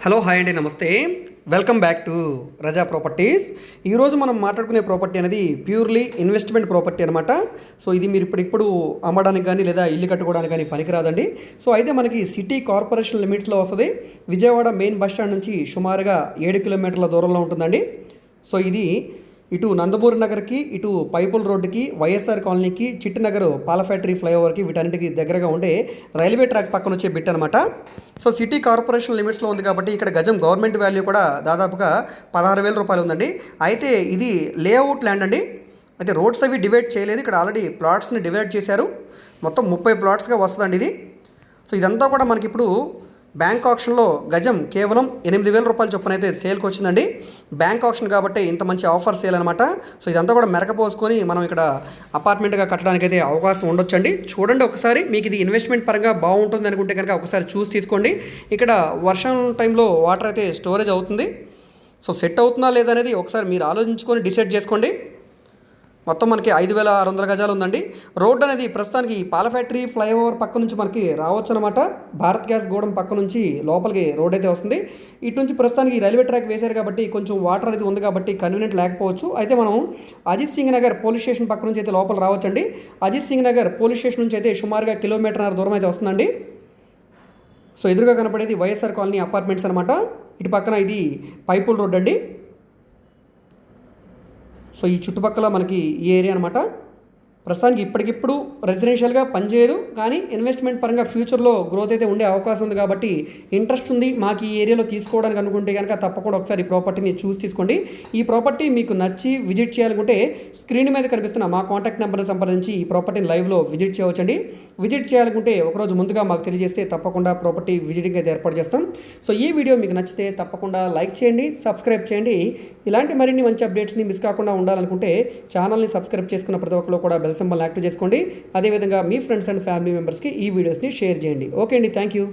Hello hi అండి, నమస్తే. Welcome back to Raza properties. ఈరోజు మనం మాట్లాడుకునే ప్రాపర్టీ అనేది ప్యూర్లీ ఇన్వెస్ట్మెంట్ ప్రాపర్టీ అనమాట. సో ఇది మీరు ఇప్పుడు అమ్మడానికి కానీ లేదా ఇల్లు కట్టుకోవడానికి కానీ పనికిరాదండి. సో అయితే మనకి సిటీ కార్పొరేషన్ లిమిట్స్లో వస్తుంది. విజయవాడ మెయిన్ బస్ స్టాండ్ నుంచి సుమారుగా 7 కిలోమీటర్ల దూరంలో ఉంటుందండి. సో ఇది ఇటు నందమూరి నగర్కి, ఇటు పైపుల్ రోడ్డుకి, వైఎస్ఆర్ కాలనీకి, చిట్టినగర్ పాల ఫ్యాక్టరీ ఫ్లైఓవర్కి, వీటన్నిటికి దగ్గరగా ఉండే రైల్వే ట్రాక్ పక్కన వచ్చే బిట్ అనమాట. సో సిటీ కార్పొరేషన్ లిమిట్స్లో ఉంది కాబట్టి ఇక్కడ గజం గవర్నమెంట్ వాల్యూ కూడా దాదాపుగా 16,000 రూపాయలు ఉందండి. అయితే ఇది లేఅవుట్ ల్యాండ్ అండి. అయితే రోడ్స్ అవి డివైడ్ చేయలేదు, ఇక్కడ ఆల్రెడీ ప్లాట్స్ని డివైడ్ చేశారు. మొత్తం 30 ప్లాట్స్గా వస్తుందండి ఇది. సో ఇదంతా కూడా మనకి ఇప్పుడు బ్యాంక్ ఆప్షన్లో గజం కేవలం 8,000 రూపాయల చొప్పున అయితే సేల్కి వచ్చిందండి. బ్యాంక్ ఆప్షన్ కాబట్టి ఇంత మంచి ఆఫర్ సేల్ అనమాట. సో ఇదంతా కూడా మెరకపోసుకొని మనం ఇక్కడ అపార్ట్మెంట్గా కట్టడానికి అయితే అవకాశం ఉండొచ్చండి. చూడండి ఒకసారి, మీకు ఇది ఇన్వెస్ట్మెంట్ పరంగా బాగుంటుంది అనుకుంటే కనుక ఒకసారి చూసి తీసుకోండి. ఇక్కడ వర్షం టైంలో వాటర్ అయితే స్టోరేజ్ అవుతుంది. సో సెట్ అవుతుందా లేదనేది ఒకసారి మీరు ఆలోచించుకొని డిసైడ్ చేసుకోండి. మొత్తం మనకి 5,600 గజాలు ఉందండి. రోడ్ అనేది ప్రస్తుతానికి పాల ఫ్యాక్టరీ ఫ్లైఓవర్ పక్క నుంచి మనకి రావచ్చు అనమాట. భారత్ గ్యాస్ గోడం పక్క నుంచి లోపలికి రోడ్ అయితే వస్తుంది. ఇటు నుంచి ప్రస్తుతానికి రైల్వే ట్రాక్ వేశారు కాబట్టి కొంచెం వాటర్ అనేది ఉంది కాబట్టి కన్వీనియంట్ లేకపోవచ్చు. అయితే మనం అజిత్ సింగ్ నగర్ పోలీస్ స్టేషన్ పక్క నుంచి అయితే లోపల రావచ్చండి. అజిత్ సింగ్ నగర్ పోలీస్ స్టేషన్ నుంచి అయితే సుమారుగా 1.5 కిలోమీటర్ దూరం అయితే వస్తుందండి. సో ఎదురుగా కనపడేది వైఎస్ఆర్ కాలనీ అపార్ట్మెంట్స్ అనమాట. ఇటు పక్కన ఇది పైపుల్ రోడ్ అండి. సో ఈ చుట్టుపక్కల మనకి ఈ ఏరియా అనమాట. ప్రస్తుతానికి ఇప్పటికిప్పుడు రెసిడెన్షియల్గా పనిచేయదు, కానీ ఇన్వెస్ట్మెంట్ పరంగా ఫ్యూచర్లో గ్రోత్ అయితే ఉండే అవకాశం ఉంది కాబట్టి ఇంట్రెస్ట్ ఉంది మాకు ఈ ఏరియాలో తీసుకోవడానికి అనుకుంటే కనుక తప్పకుండా ఒకసారి ఈ ప్రాపర్టీని చూసి తీసుకోండి. ఈ ప్రాపర్టీ మీకు నచ్చి విజిట్ చేయాలనుకుంటే స్క్రీన్ మీద కనిపిస్తున్న మా కాంటాక్ట్ నెంబర్ని సంప్రదించి ఈ ప్రాపర్టీని లైవ్లో విజిట్ చేయవచ్చండి. విజిట్ చేయాలనుకుంటే ఒకరోజు ముందుగా మాకు తెలియజేస్తే తప్పకుండా ప్రాపర్టీ విజిటింగ్ అయితే ఏర్పాటు చేస్తాం. సో ఈ వీడియో మీకు నచ్చితే తప్పకుండా లైక్ చేయండి, సబ్స్క్రైబ్ చేయండి. ఇలాంటి మరిన్ని మంచి అప్డేట్స్ని మిస్ కాకుండా ఉండాలనుకుంటే ఛానల్ని సబ్స్క్రైబ్ చేసుకున్న ప్రతి ఒక్కరు కూడా బెల్ సింబల్ యాక్టివ్ చేసుకోండి. అదేవిధంగా మీ ఫ్రెండ్స్ అండ్ ఫ్యామిలీ మెంబర్స్కి ఈ వీడియోస్ని షేర్ చేయండి. ఓకే అండి, థ్యాంక్ యూ.